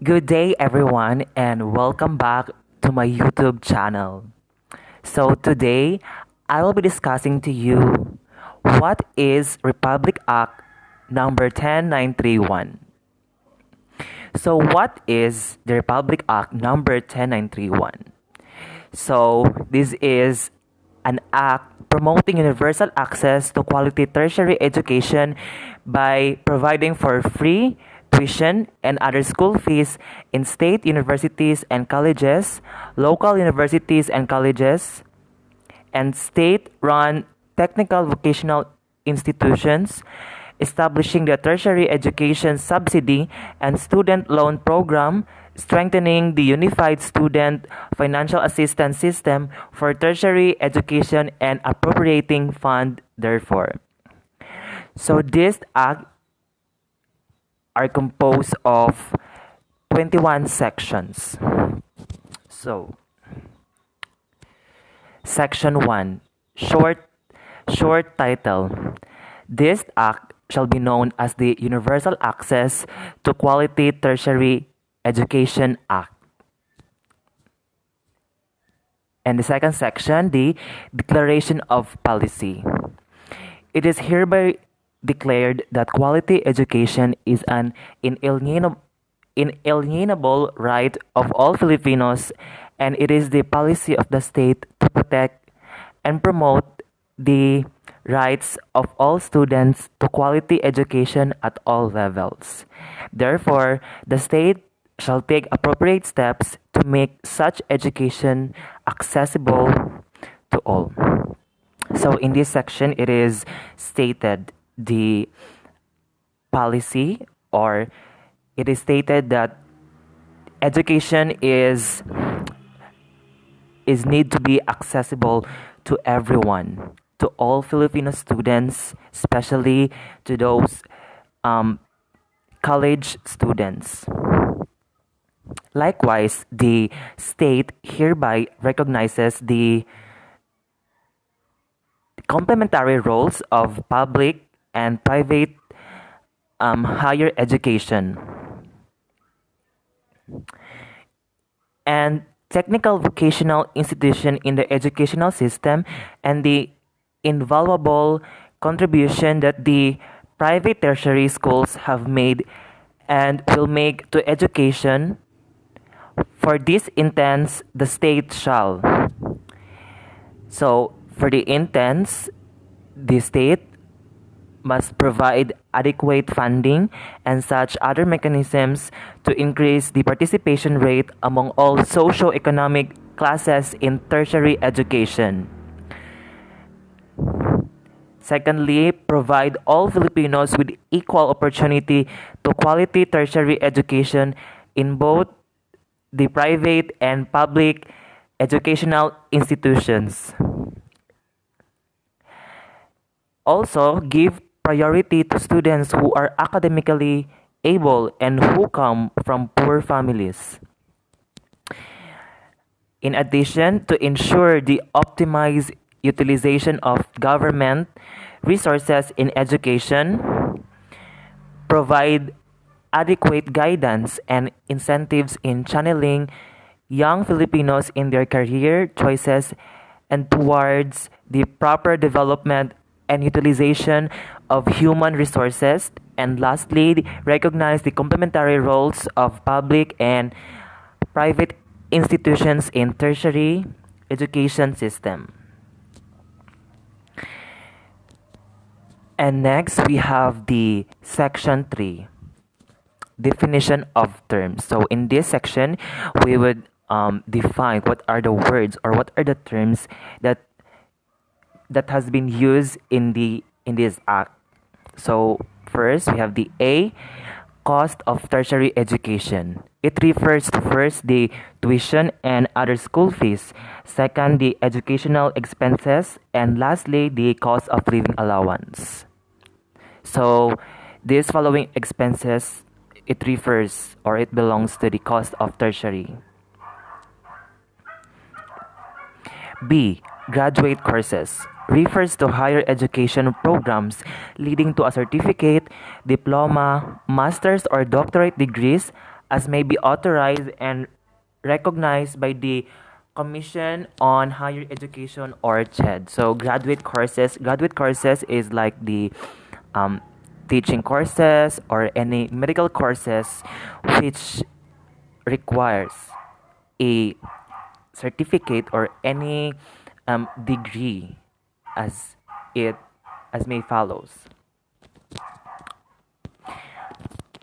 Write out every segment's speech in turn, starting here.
Good day, everyone, and welcome back to my YouTube channel. So, today I will be discussing to you what is Republic Act number 10931. So, what is the Republic Act number 10931? So, this is an act promoting universal access to quality tertiary education by providing for free tuition and other school fees in state universities and colleges, local universities and colleges, and state run technical vocational institutions, establishing the tertiary education subsidy and student loan program, strengthening the unified student financial assistance system for tertiary education, and appropriating fund therefore. So this act are composed of 21 sections. So, Section 1, short title. This act shall be known as the Universal Access to Quality Tertiary Education Act. And the second section, the Declaration of Policy. It is hereby declared that quality education is an inalienable right of all Filipinos, and it is the policy of the state to protect and promote the rights of all students to quality education at all levels. Therefore, the state shall take appropriate steps to make such education accessible to all. So, in this section, it is stated the policy, or it is stated that education is need to be accessible to everyone, to all Filipino students, especially to those college students. Likewise, the state hereby recognizes the complementary roles of public and private higher education and technical vocational institution in the educational system, and the invaluable contribution that the private tertiary schools have made and will make to education. For this intents, the state shall. So, for the intents, the state must provide adequate funding and such other mechanisms to increase the participation rate among all socio-economic classes in tertiary education. Secondly, provide all Filipinos with equal opportunity to quality tertiary education in both the private and public educational institutions. Also, give priority to students who are academically able and who come from poor families. In addition, to ensure the optimized utilization of government resources in education, provide adequate guidance and incentives in channeling young Filipinos in their career choices and towards the proper development and utilization of human resources. And lastly, recognize the complementary roles of public and private institutions in tertiary education system. And next, we have the section 3, definition of terms. So in this section, we would define what are the words or what are the terms that has been used in this act. So first, we have the A, cost of tertiary education. It refers to first the tuition and other school fees, second the educational expenses, and lastly the cost of living allowance. So these following expenses, it refers or it belongs to the cost of tertiary. B, graduate courses, refers to higher education programs leading to a certificate, diploma, master's or doctorate degrees, as may be authorized and recognized by the Commission on Higher Education or CHED. So graduate courses is like the um, teaching courses or any medical courses which requires a certificate or any degree as it as may follows.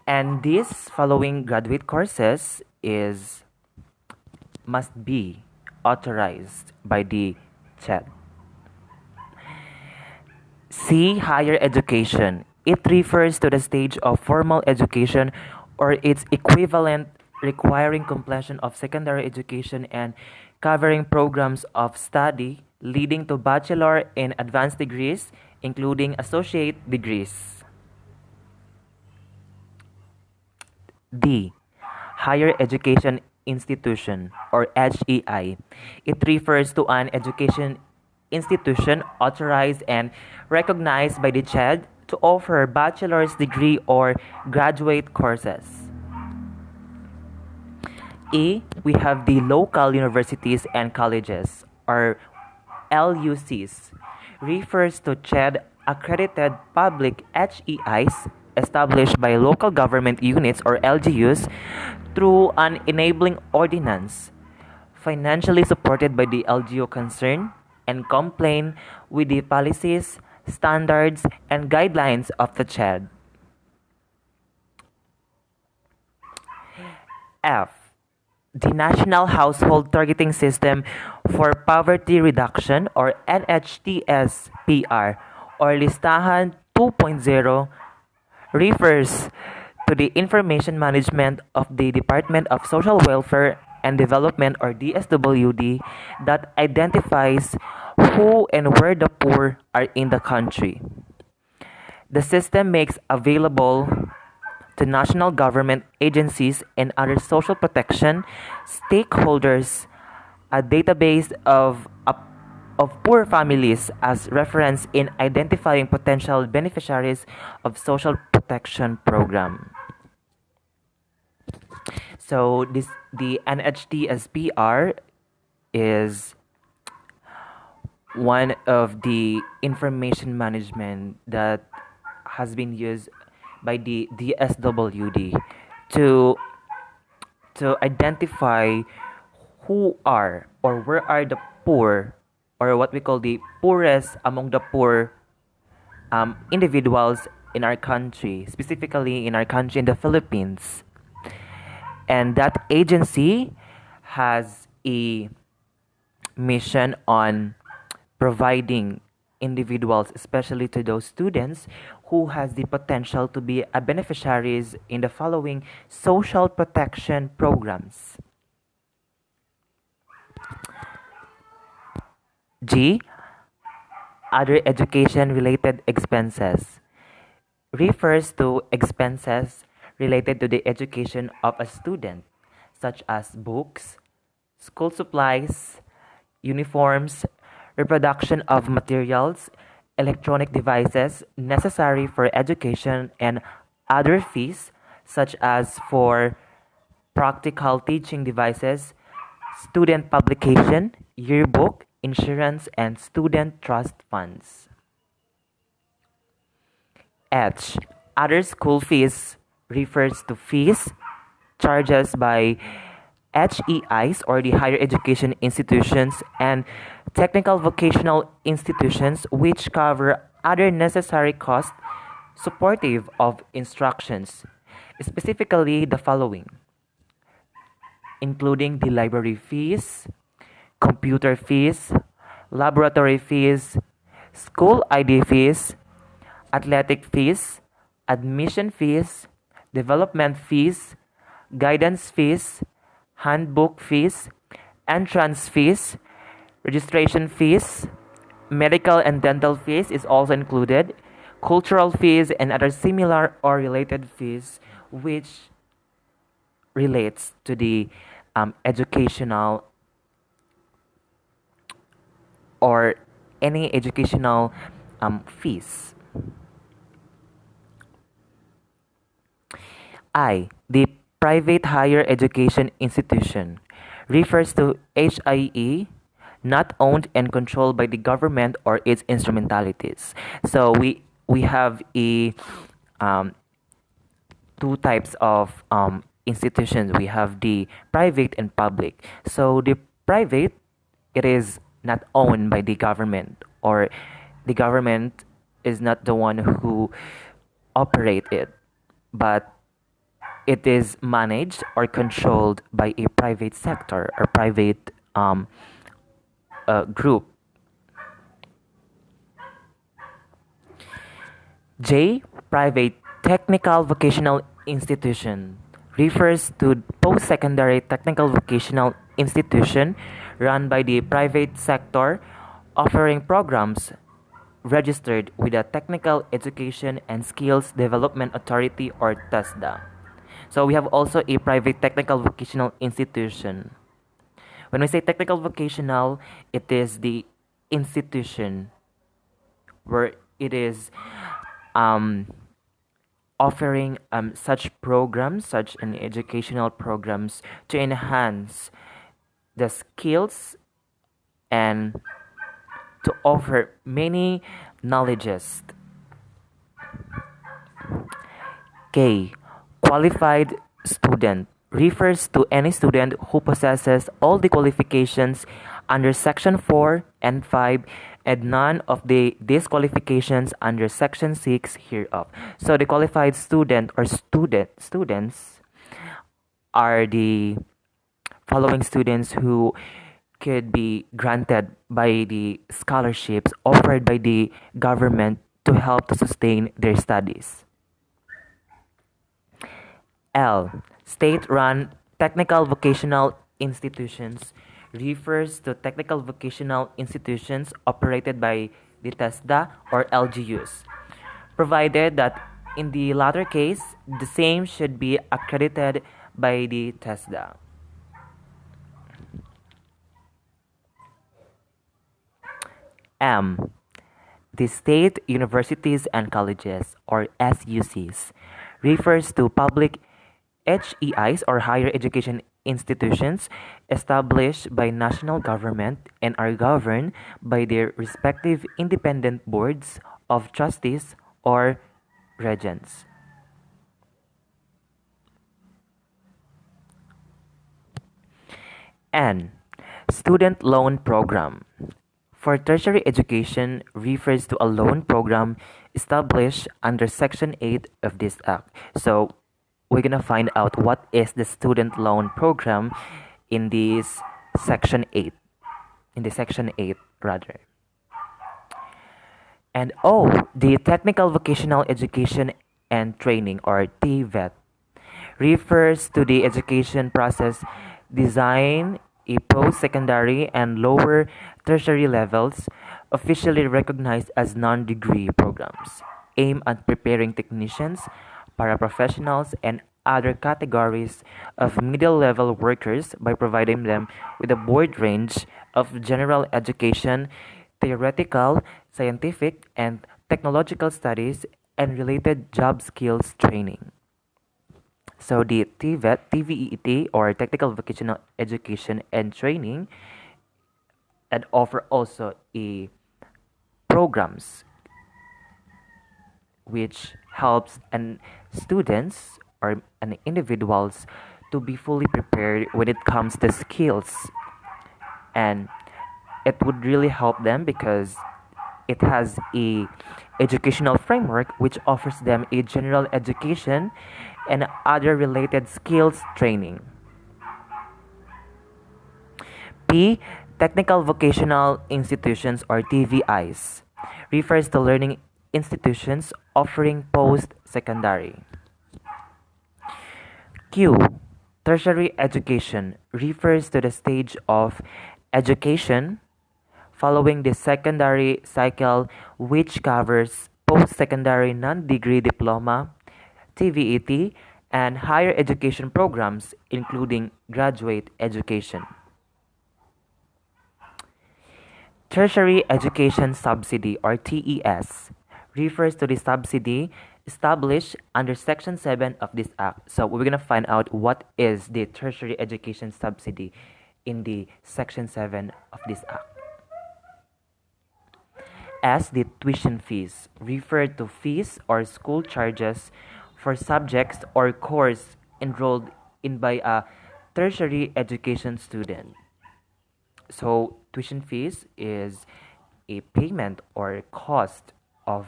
And these following graduate courses is must be authorized by the CHED. C. Higher education. It refers to the stage of formal education or its equivalent requiring completion of secondary education and covering programs of study leading to bachelor and advanced degrees, including associate degrees. D. Higher Education Institution or HEI. It refers to an education institution authorized and recognized by the CHED to offer bachelor's degree or graduate courses. E. We have the local universities and colleges or LUCs. Refers to CHED accredited public HEIs established by local government units or LGUs through an enabling ordinance, financially supported by the LGU concerned, and comply with the policies, standards, and guidelines of the CHED. F. The National Household Targeting System for Poverty Reduction or NHTS-PR or Listahan 2.0 refers to the information management of the Department of Social Welfare and Development or DSWD that identifies who and where the poor are in the country. The system makes available to national government agencies and other social protection stakeholders a database of poor families as reference in identifying potential beneficiaries of social protection program. So the NHTSPR is one of the information management that has been used by the DSWD to identify who are or where are the poor or what we call the poorest among the poor individuals in our country, specifically in our country in the Philippines. And that agency has a mission on providing individuals, especially to those students who has the potential to be a beneficiaries in the following social protection programs. G. Other education related expenses refers to expenses related to the education of a student, such as books, school supplies, uniforms, reproduction of materials, electronic devices necessary for education, and other fees, such as for practical teaching devices, student publication, yearbook, insurance, and student trust funds. H. Other school fees refers to fees charges by HEIs or the higher education institutions and technical vocational institutions which cover other necessary costs supportive of instructions, specifically the following, including the library fees, computer fees, laboratory fees, school ID fees, athletic fees, admission fees, development fees, guidance fees, handbook fees, entrance fees, registration fees, medical and dental fees is also included, cultural fees, and other similar or related fees which relates to the educational or any educational fees. I. The Private higher education institution refers to HIE not owned and controlled by the government or its instrumentalities. So we have a um, two types of institutions. We have the private and public. So the private, it is not owned by the government, or the government is not the one who operate it, but it is managed or controlled by a private sector or private group. J. Private technical vocational institution refers to post-secondary technical vocational institution run by the private sector offering programs registered with the Technical Education and Skills Development Authority or TESDA. So we have also a private technical vocational institution. When we say technical vocational, it is the institution where it is um, offering such programs, such an educational programs to enhance the skills and to offer many knowledges. K. Qualified student refers to any student who possesses all the qualifications under Section 4 and 5 and none of the disqualifications under Section 6 hereof. So the qualified student or students are the following students who could be granted by the scholarships offered by the government to help to sustain their studies. L. State-run technical vocational institutions refers to technical vocational institutions operated by the TESDA or LGUs, provided that in the latter case, the same should be accredited by the TESDA. M. The state universities and colleges or SUCs refers to public HEIs or higher education institutions established by national government and are governed by their respective independent boards of trustees or regents. N. Student loan program. For tertiary education refers to a loan program established under Section 8 of this Act. So we're gonna find out what is the student loan program in this Section 8. In the Section 8 rather. And O, the Technical Vocational Education and Training or TVET refers to the education process designed a post-secondary and lower tertiary levels officially recognized as non-degree programs aimed at preparing technicians, paraprofessionals, and other categories of middle-level workers by providing them with a broad range of general education, theoretical, scientific, and technological studies, and related job skills training. So the TVET or Technical Vocational Education and Training, and offer also a programs which helps an students or an individuals to be fully prepared when it comes to skills, and it would really help them because it has a educational framework which offers them a general education and other related skills training. P. Technical Vocational Institutions or TVIs refers to learning institutions offering post-secondary. Q. Tertiary education refers to the stage of education following the secondary cycle which covers post-secondary non-degree diploma, TVET, and higher education programs including graduate education. Tertiary Education Subsidy or TES refers to the subsidy established under Section 7 of this Act. So we're going to find out what is the tertiary education subsidy in the Section 7 of this Act. As the tuition fees refer to fees or school charges for subjects or course enrolled in by a tertiary education student. So tuition fees is a payment or cost of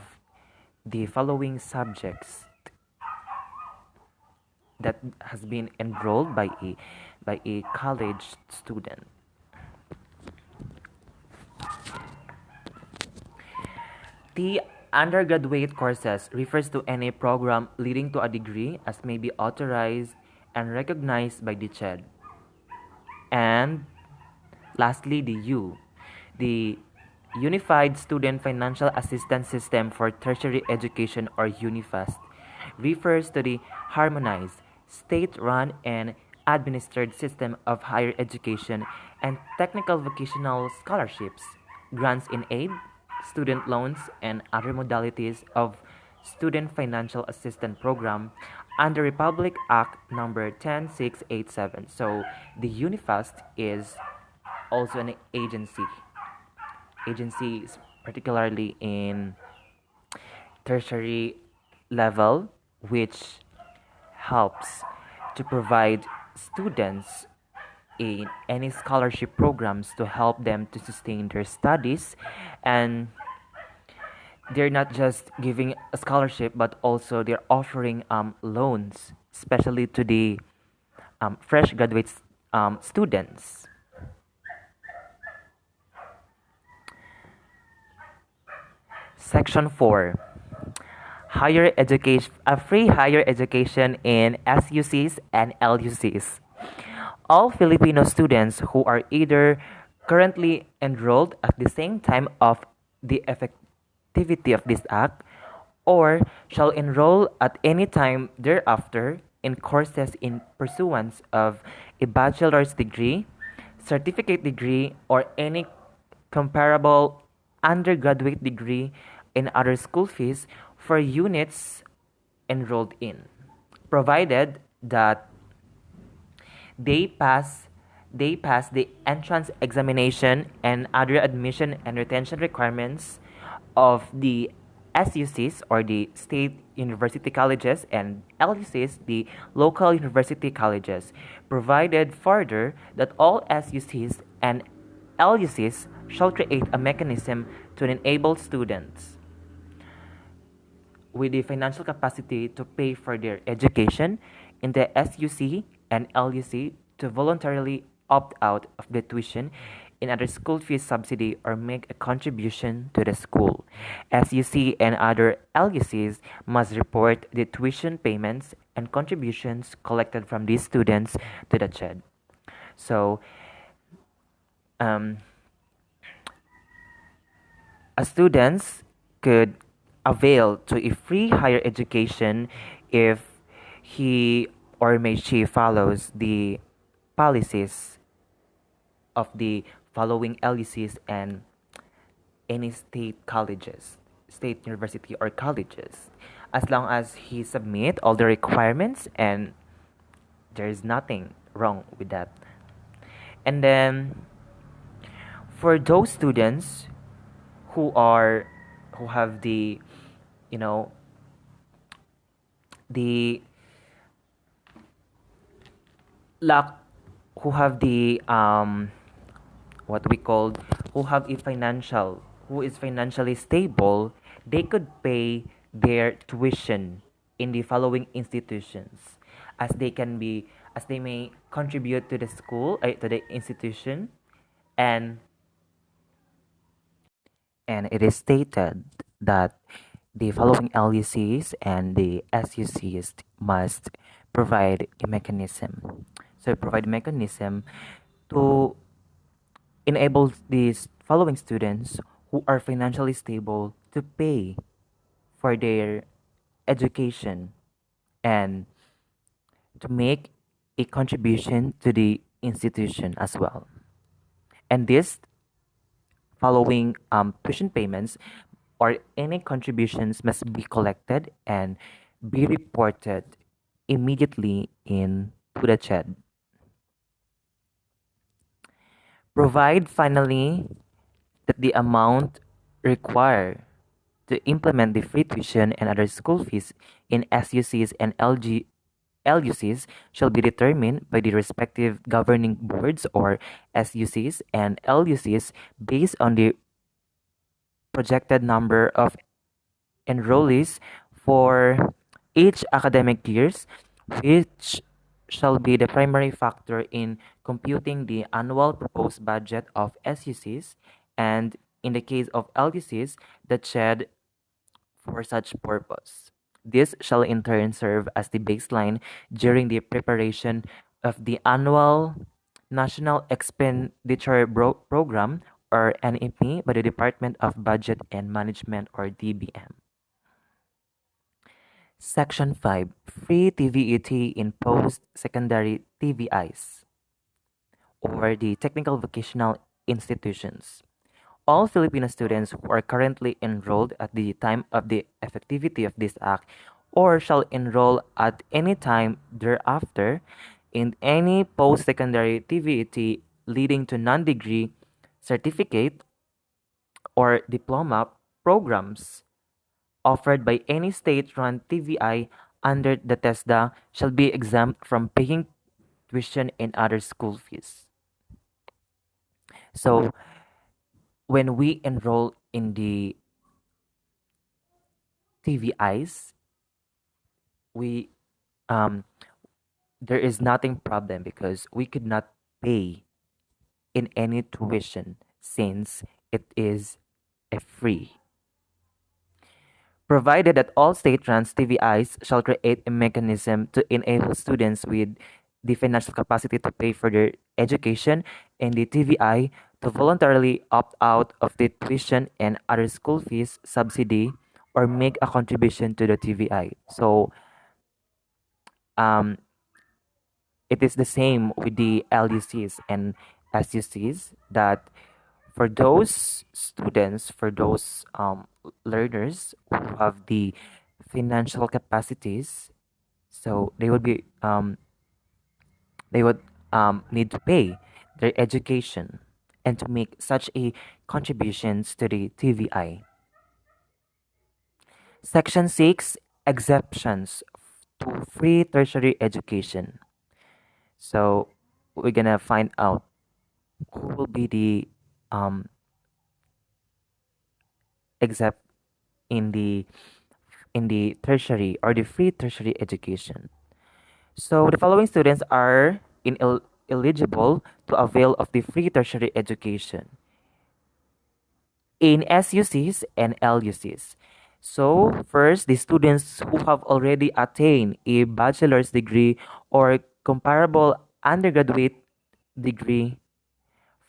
the following subjects that has been enrolled by a college student. The undergraduate courses refers to any program leading to a degree as may be authorized and recognized by the CHED. And lastly, the Unified Student Financial Assistance System for Tertiary Education, or UNIFAST, refers to the harmonized, state-run and administered system of higher education and technical vocational scholarships, grants in aid, student loans, and other modalities of Student Financial Assistance Program under Republic Act number 10687. So the UNIFAST is also an agencies particularly in tertiary level, which helps to provide students in any scholarship programs to help them to sustain their studies. And they're not just giving a scholarship but also they're offering loans, especially to the fresh graduate students. Section 4, higher education, a free higher education in SUCs and LUCs. All Filipino students who are either currently enrolled at the same time of the effectivity of this act or shall enroll at any time thereafter in courses in pursuance of a bachelor's degree, certificate degree, or any comparable undergraduate degree and other school fees for units enrolled in, provided that they pass they pass the entrance examination and other admission and retention requirements of the SUCs, or the state university colleges, and LUCs, the local university colleges, provided further that all SUCs and LUCs shall create a mechanism to enable students with the financial capacity to pay for their education in the SUC and LUC to voluntarily opt out of the tuition in other school fees subsidy or make a contribution to the school. SUC and other LUCs must report the tuition payments and contributions collected from these students to the CHED. So, students could avail to a free higher education if he or may she follows the policies of the following LUCs and any state colleges, state university or colleges, as long as he submit all the requirements and there is nothing wrong with that. And then for those students who have the you know the lack who have the what we call who have a financial who is financially stable, they could pay their tuition in the following institutions, as they may contribute to the school, to the institution, and it is stated that the following LUCs and the SUCs must provide a mechanism. So provide a mechanism to enable these following students who are financially stable to pay for their education and to make a contribution to the institution as well. And this following tuition payments or any contributions must be collected and be reported immediately in to the CHED. Provide finally that the amount required to implement the free tuition and other school fees in SUCs and LUCs shall be determined by the respective governing boards or SUCs and LUCs based on the projected number of enrollees for each academic years, which shall be the primary factor in computing the annual proposed budget of SUCs, and in the case of LUCs, the CHED for such purpose. This shall in turn serve as the baseline during the preparation of the annual National Expenditure Program or NEP by the Department of Budget and Management or DBM. Section 5. Free TVET in post-secondary TVIs or the technical vocational institutions. All Filipino students who are currently enrolled at the time of the effectivity of this act or shall enroll at any time thereafter in any post-secondary TVET leading to non-degree certificate or diploma programs offered by any state-run TVI under the TESDA shall be exempt from paying tuition and other school fees. So when we enroll in the TVIs, we um, there is nothing problem because we could not pay in any tuition since it is a free. Provided that all state trans TVIs shall create a mechanism to enable students with the financial capacity to pay for their education and the TVI to voluntarily opt out of the tuition and other school fees subsidy or make a contribution to the TVI. So um, it is the same with the LUCs and SUCs that for those students, for those learners who have the financial capacities, so they would need to pay their education and to make such a contributions to the TVI. Section 6, exceptions to free tertiary education. So we're gonna find out who will be the um, exempt in the tertiary or the free tertiary education. So the following students are eligible to avail of the free tertiary education in SUCs and LUCs. So first, the students who have already attained a bachelor's degree or comparable undergraduate degree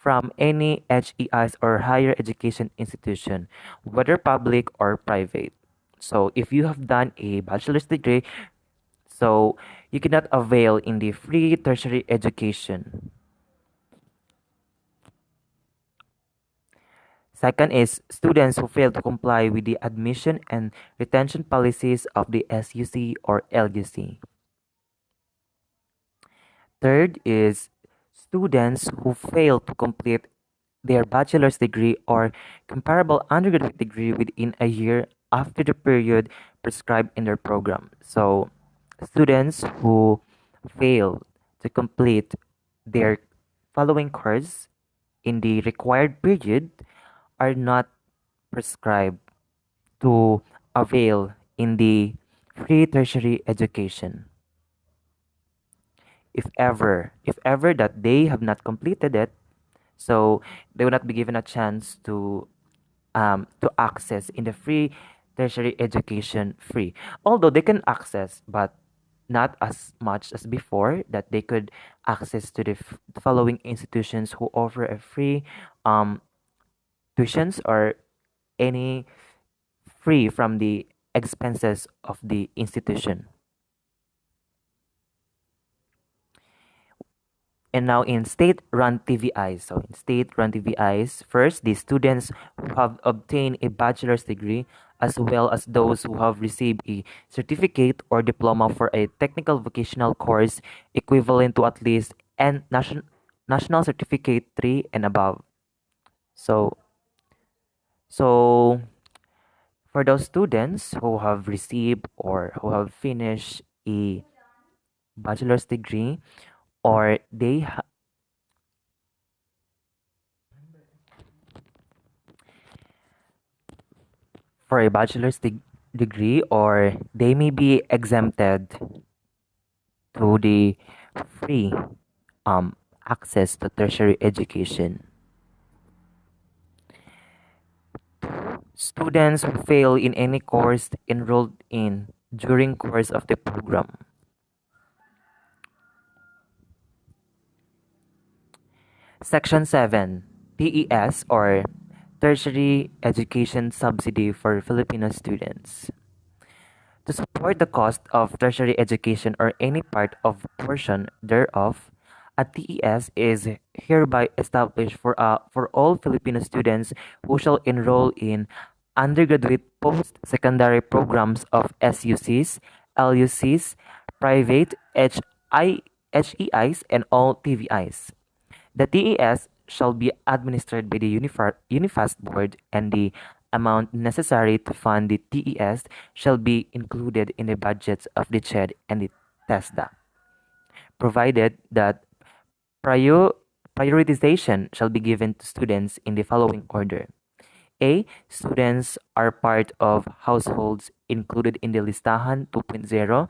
from any HEIs or higher education institution, whether public or private. So if you have done a bachelor's degree, so you cannot avail in the free tertiary education. Second is students who fail to comply with the admission and retention policies of the SUC or LUC. Third is students who fail to complete their bachelor's degree or comparable undergraduate degree within a year after the period prescribed in their program. So, students who fail to complete their following course in the required period are not prescribed to avail in the free tertiary education. If ever that they have not completed it, so they will not be given a chance to access in the free tertiary education free. Although they can access, but not as much as before that they could access to the following institutions who offer a free um, tuitions or any free from the expenses of the institution. And now in state-run TVIs. So in state-run TVIs, first, the students who have obtained a bachelor's degree as well as those who have received a certificate or diploma for a technical vocational course equivalent to at least and national certificate 3 and above. So so for those students who have received or who have finished a bachelor's degree or for a degree or they may be exempted to the free access to tertiary education. Students who fail in any course enrolled in during course of the program. Section 7, TES or Tertiary Education Subsidy for Filipino students. To support the cost of tertiary education or any part of portion thereof, a TES is hereby established for all Filipino students who shall enroll in undergraduate post-secondary programs of SUCs, LUCs, private HEIs, and all TVIs. The TES shall be administered by the Unifast Board, and the amount necessary to fund the TES shall be included in the budgets of the CHED and the TESDA, provided that prior- prioritization shall be given to students in the following order. A. Students are part of households included in the Listahan 2.0,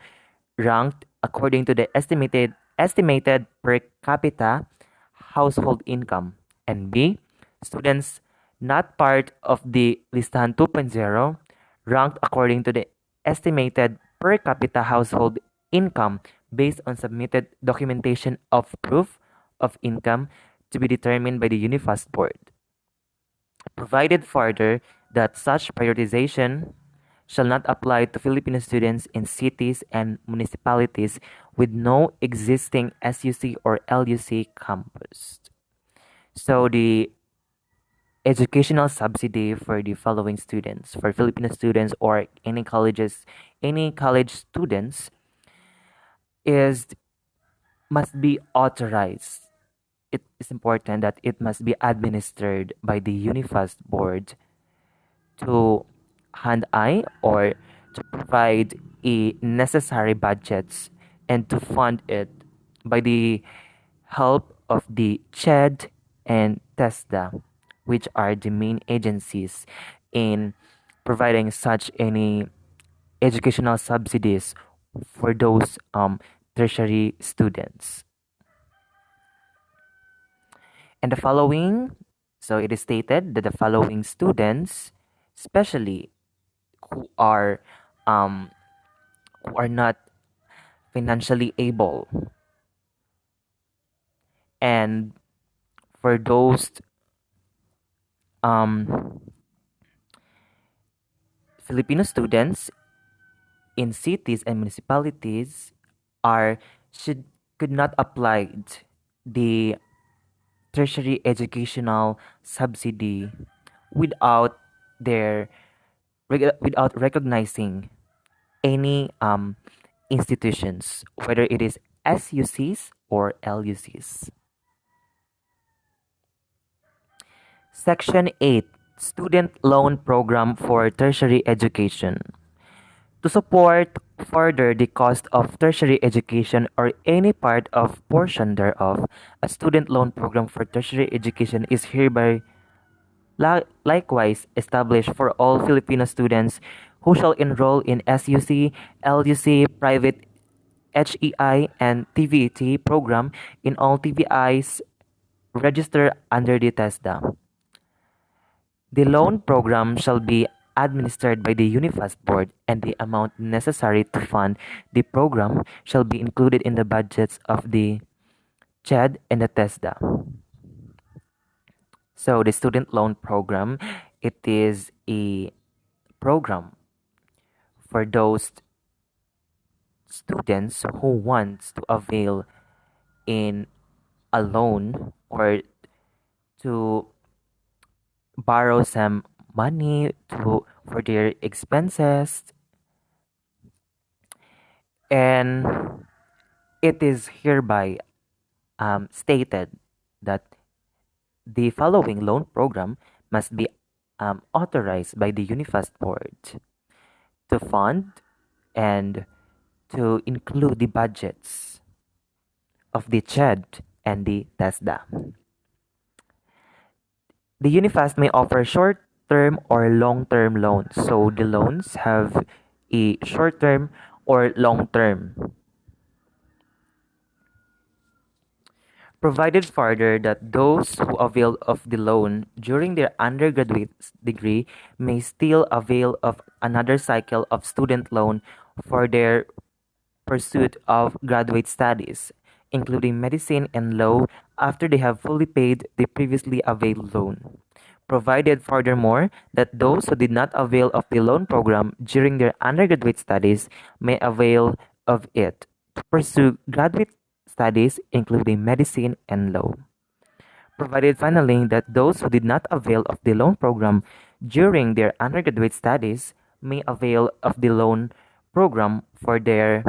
ranked according to the estimated per capita household income. And B. Students not part of the Listahan 2.0, ranked according to the estimated per capita household income based on submitted documentation of proof of income to be determined by the Unifast Board. Provided further that such prioritization shall not apply to Filipino students in cities and municipalities with no existing SUC or LUC campus. So the educational subsidy for the following students, for Filipino students or any college students, is must be authorized. It is important that it must be administered by the Unifast board to hand eye or to provide a necessary budgets and to fund it by the help of the CHED and TESDA, which are the main agencies in providing such any educational subsidies for those tertiary students. And the following, so it is stated that the following students, especially who are um, who are not financially able, and for those um, Filipino students in cities and municipalities are should could not apply the tertiary educational subsidy without their without recognizing any institutions, whether it is SUCs or LUCs. Section 8, Student Loan Program for Tertiary Education. To support further the cost of tertiary education or any part of portion thereof, a student loan program for tertiary education is hereby likewise established for all Filipino students who shall enroll in SUC, LUC, private HEI, and TVET program in all TVIs registered under the TESDA. The loan program shall be administered by the Unifast Board, and the amount necessary to fund the program shall be included in the budgets of the CHED and the TESDA. So the student loan program, it is a program for those students who wants to avail in a loan or to borrow some money to for their expenses, and it is hereby stated that the following loan program must be authorized by the Unifast board to fund and to include the budgets of the CHED and the TESDA. The Unifast may offer short-term or long-term loans. So the loans have a short-term or long-term. Provided further that those who avail of the loan during their undergraduate degree may still avail of another cycle of student loan for their pursuit of graduate studies, including medicine and law, after they have fully paid the previously availed loan. Provided furthermore that those who did not avail of the loan program during their undergraduate studies may avail of it to pursue graduate studies, including medicine and law. Provided finally that those who did not avail of the loan program during their undergraduate studies may avail of the loan program for their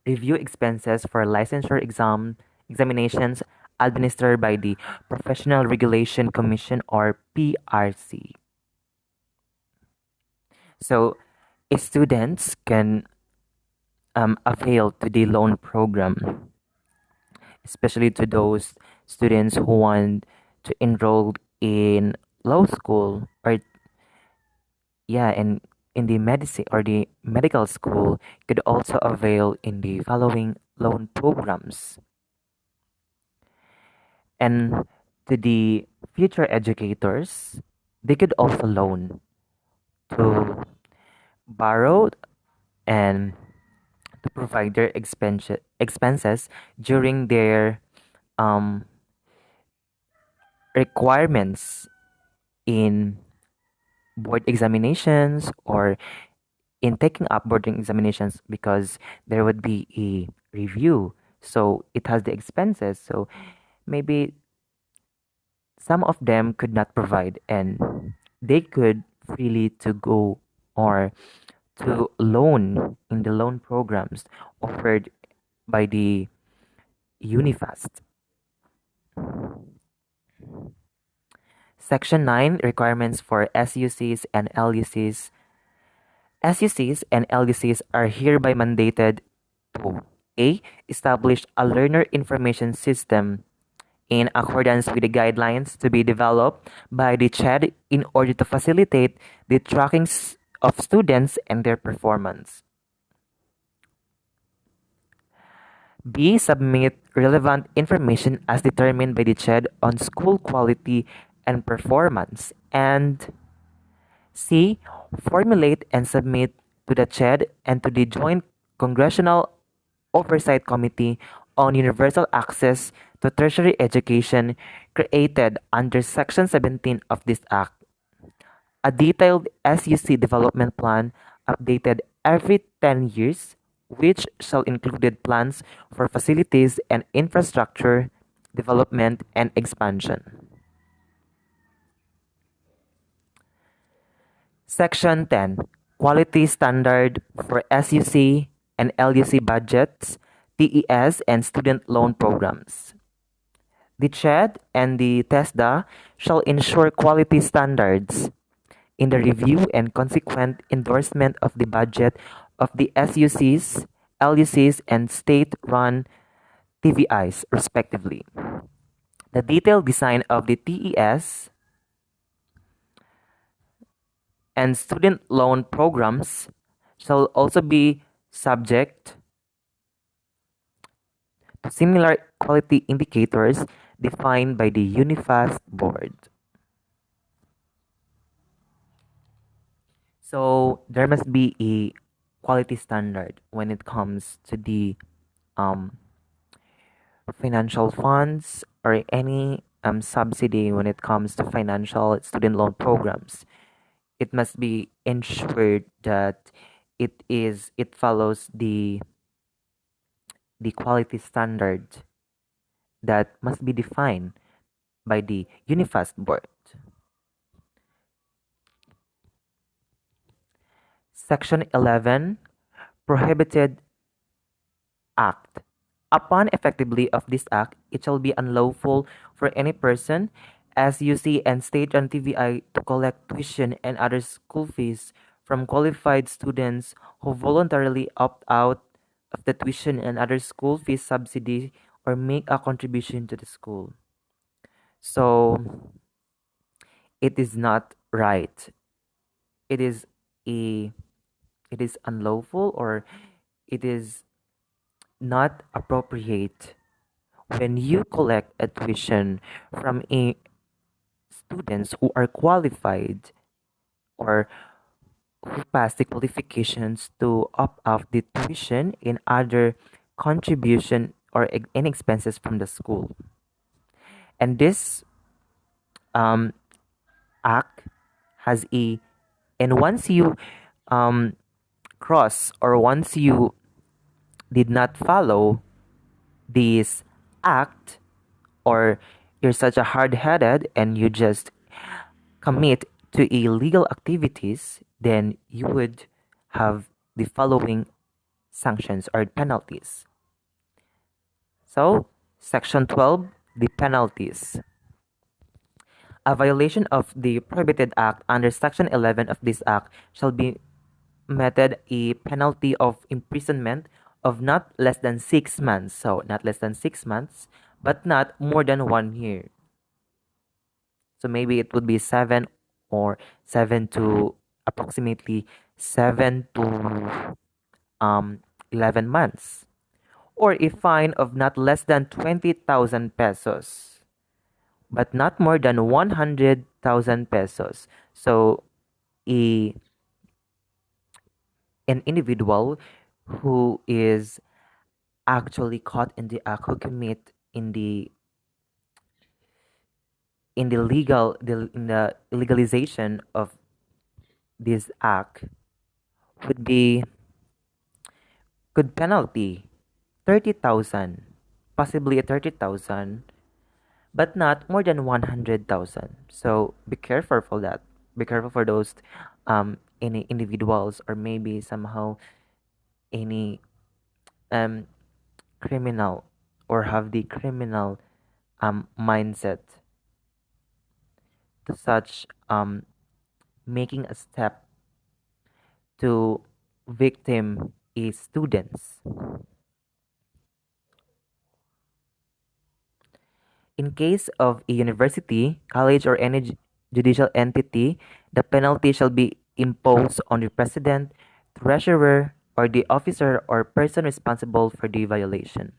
review expenses for licensure examinations administered by the Professional Regulation Commission or PRC. So, students can avail to the loan program, especially to those students who want to enroll in law school or yeah, and in the medicine or the medical school could also avail in the following loan programs. And to the future educators, they could also loan to borrow and to provide their expenses during their um, requirements in board examinations or in taking up boarding examinations because there would be a review. So it has the expenses. So maybe some of them could not provide and they could freely to go or to loan in the loan programs offered by the Unifast. Section 9 requirements for SUCs and LUCs. SUCs and LUCs are hereby mandated to A. Establish a learner information system in accordance with the guidelines to be developed by the CHED in order to facilitate the tracking of students and their performance. B. Submit relevant information as determined by the CHED on school quality and performance. And C. Formulate and submit to the CHED and to the Joint Congressional Oversight Committee on Universal Access to Tertiary Education created under Section 17 of this Act. A detailed SUC development plan updated every 10 years, which shall include plans for facilities and infrastructure development and expansion. Section 10. Quality Standard for SUC and LUC budgets, TES, and student loan programs. The CHED and the TESDA shall ensure quality standards in the review and consequent endorsement of the budget of the SUCs, LUCs, and state-run TVIs, respectively. The detailed design of the TES and student loan programs shall also be subject to similar quality indicators defined by the Unifast board. So there must be a quality standard when it comes to the um, financial funds or any subsidy when it comes to financial student loan programs. It must be ensured that it follows the quality standard that must be defined by the Unifast board. Section 11, Prohibited Act. Upon effectively of this act, it shall be unlawful for any person, as you see and state on TVI, to collect tuition and other school fees from qualified students who voluntarily opt out of the tuition and other school fees subsidy or make a contribution to the school. So it is not right. It is a it is unlawful, or it is not appropriate when you collect a tuition from a students who are qualified or who pass the qualifications to opt out the tuition in other contribution or any expenses from the school. And this um, act has a, and once you um, cross, or once you did not follow this act, or you're such a hard-headed and you just commit to illegal activities, then you would have the following sanctions or penalties. So, Section 12, the penalties. A violation of the prohibited act under Section 11 of this act shall be meted a penalty of imprisonment of not less than 6 months. So, not less than 6 months, but not more than 1 year. So maybe it would be 7 to approximately 7 to 11 months, or a fine of not less than 20,000 pesos, but not more than 100,000 pesos. So a an individual who is actually caught in the act, who commit in the legalization of this act, would be could penalty 30,000, possibly a 30,000, but not more than 100,000. So be careful for that. Be careful for those any individuals, or maybe somehow any um criminal, or have the criminal mindset to such making a step to victim is students. In case of a university, college, or any judicial entity, the penalty shall be imposed on the president, treasurer, or the officer or person responsible for the violation.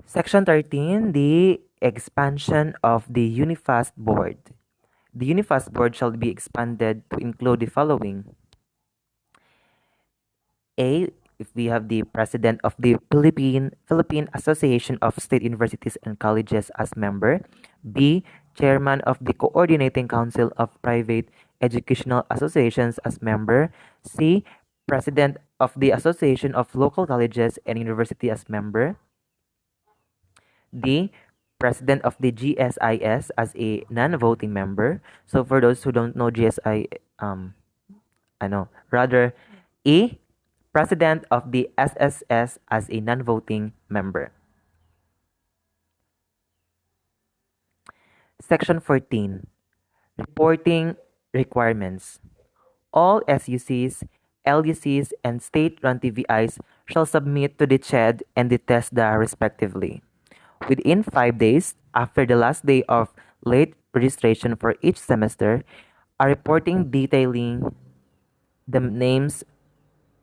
Section 13, the expansion of the Unifast Board. The Unifast Board shall be expanded to include the following. A, if we have the president of the Philippine Association of State Universities and Colleges as member. B, chairman of the Coordinating Council of Private Educational Associations as member. C, president of the Association of Local Colleges and University as member. D, president of the GSIS as a non-voting member. So for those who don't know GSI, I know, rather E, president of the SSS as a non-voting member. Section 14, reporting requirements. All SUCs, LUCs, and state-run TVIs shall submit to the CHED and the TESDA respectively within 5 days after the last day of late registration for each semester, a reporting detailing the names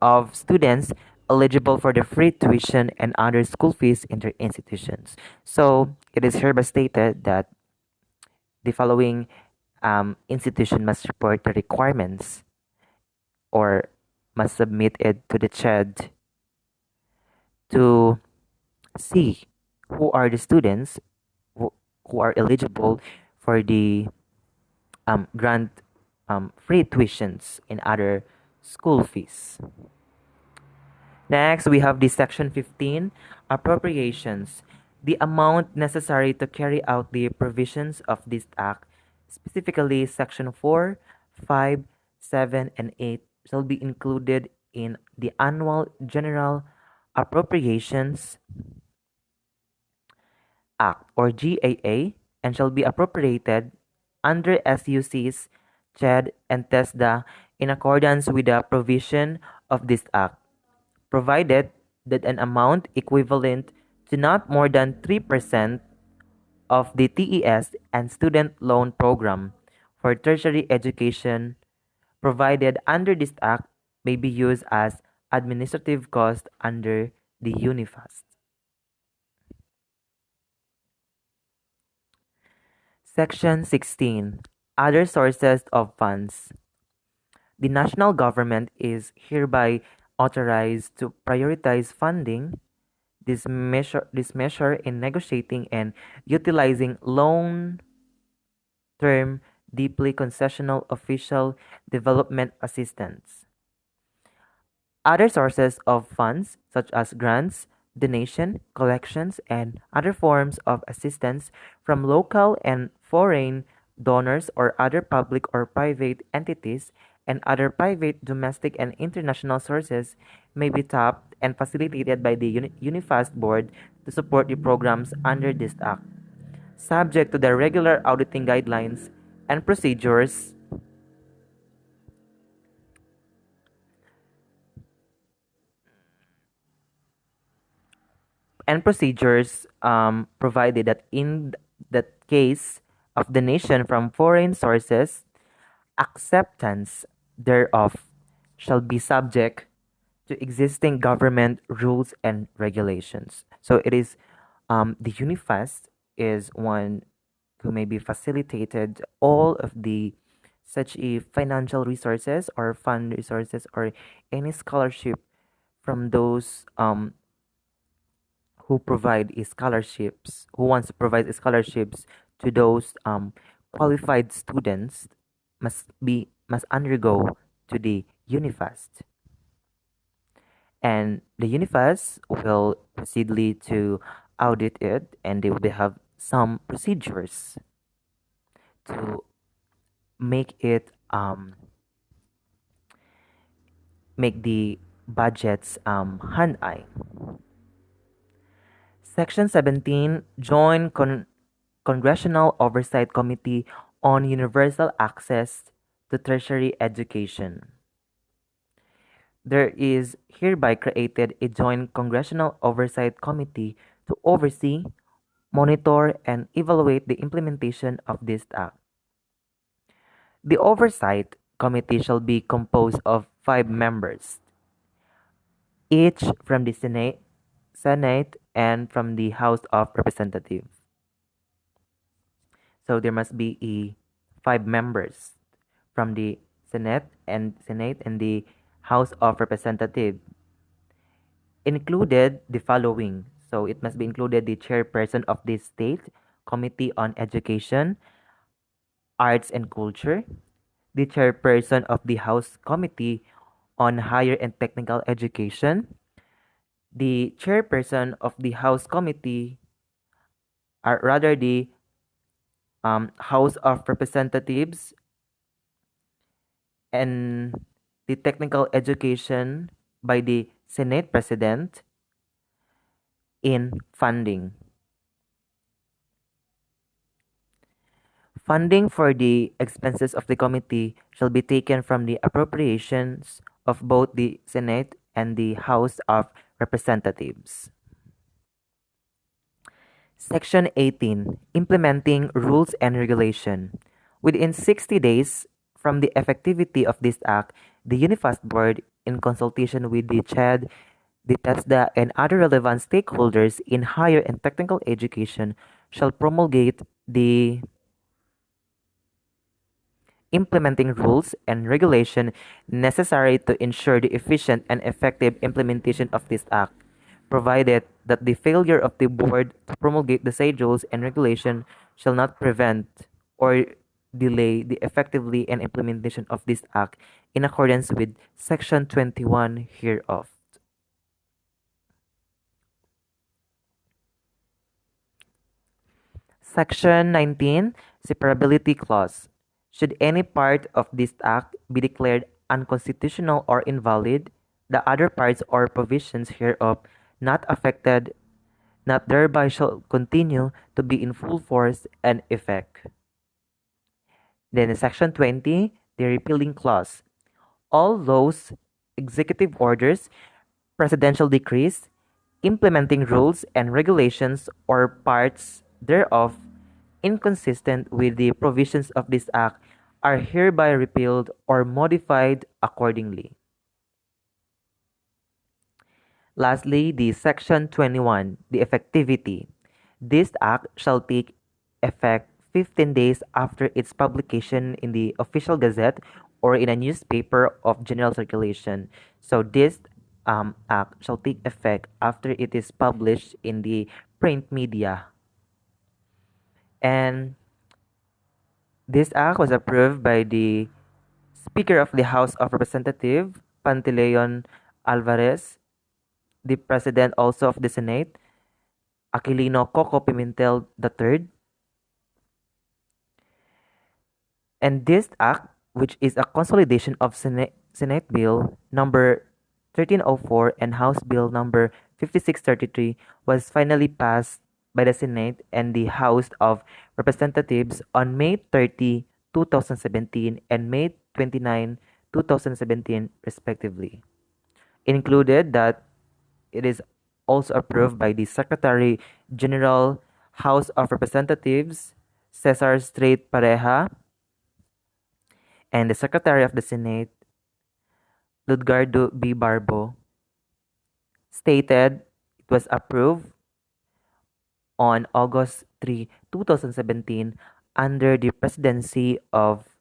of students eligible for the free tuition and other school fees in their institutions. So it is hereby stated that the following institution must report the requirements, or must submit it to the CHED to see who are the students who are eligible for the grant free tuitions and other school fees. Next, we have the section 15, appropriations. The amount necessary to carry out the provisions of this act, specifically Section 4, 5, 7, and 8, shall be included in the Annual General Appropriations Act or GAA and shall be appropriated under SUC's CHED and TESDA in accordance with the provision of this act, provided that an amount equivalent to not more than 3% of the TES and student loan program for tertiary education provided under this act may be used as administrative cost under the UNIFAST. Section 16. Other sources of funds. The national government is hereby authorized to prioritize funding this measure in negotiating and utilizing long term deeply concessional official development assistance. Other sources of funds, such as grants, donation, collections, and other forms of assistance from local and foreign donors or other public or private entities, and other private, domestic, and international sources may be tapped and facilitated by the UNIFAST board to support the programs under this act, subject to the regular auditing guidelines and procedures provided that in the case of donation from foreign sources, acceptance thereof shall be subject to existing government rules and regulations. So it is the UNIFAST is one who may be facilitated all of the such a financial resources or fund resources or any scholarship from those who provide scholarships, who wants to provide scholarships to those qualified students must undergo to the UNIFAST, and the UNIFAST will proceedly to audit it, and they will have some procedures to make it make the budgets hand eye. Section 17, Joint Congressional Oversight Committee on Universal Access to Tertiary Education. There is hereby created a Joint Congressional Oversight Committee to oversee, monitor, and evaluate the implementation of this act. The Oversight Committee shall be composed of 5 members, each from the Senate and from the House of Representatives. So there must be 5 members from the Senate and the House of Representatives. Included the following. So it must be included the chairperson of the State Committee on Education, Arts and Culture, the chairperson of the House Committee on Higher and Technical Education, the chairperson of the House Committee, or rather the House of Representatives, and the Technical Education by the Senate President in funding. Funding for the expenses of the committee shall be taken from the appropriations of both the Senate and the House of Representatives. Section 18. Implementing Rules and Regulation. Within 60 days from the effectivity of this act, the UNIFAST Board, in consultation with the CHED, the TESDA, and other relevant stakeholders in higher and technical education, shall promulgate the implementing rules and regulation necessary to ensure the efficient and effective implementation of this act, provided that the failure of the board to promulgate the said rules and regulation shall not prevent or delay the effectively and implementation of this act in accordance with section 21 hereof. Section 19, Separability Clause. Should any part of this act be declared unconstitutional or invalid, the other parts or provisions hereof not affected, not thereby shall continue to be in full force and effect. Then in Section 20, the repealing clause. All laws, executive orders, presidential decrees, implementing rules and regulations or parts thereof inconsistent with the provisions of this act are hereby repealed or modified accordingly. Lastly, the Section 21, the effectivity. This act shall take effect 15 days after its publication in the official gazette or in a newspaper of general circulation. So this act shall take effect after it is published in the print media. And this act was approved by the Speaker of the House of Representatives, Pantaleon Alvarez, the President also of the Senate, Aquilino Coco Pimentel III. And this act, which is a consolidation of Senate Bill number 1304 and House Bill number 5633, was finally passed by the Senate and the House of Representatives on May 30, 2017 and May 29, 2017 respectively. It included that it is also approved by the Secretary General House of Representatives Cesar Strait Pareja and the Secretary of the Senate Ludgardo B. Barbo stated it was approved on August 3, 2017 under the presidency of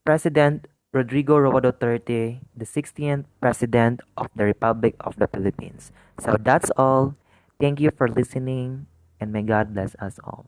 President Rodrigo Roa Duterte, the 16th President of the Republic of the Philippines. So that's all. Thank you for listening, and may God bless us all.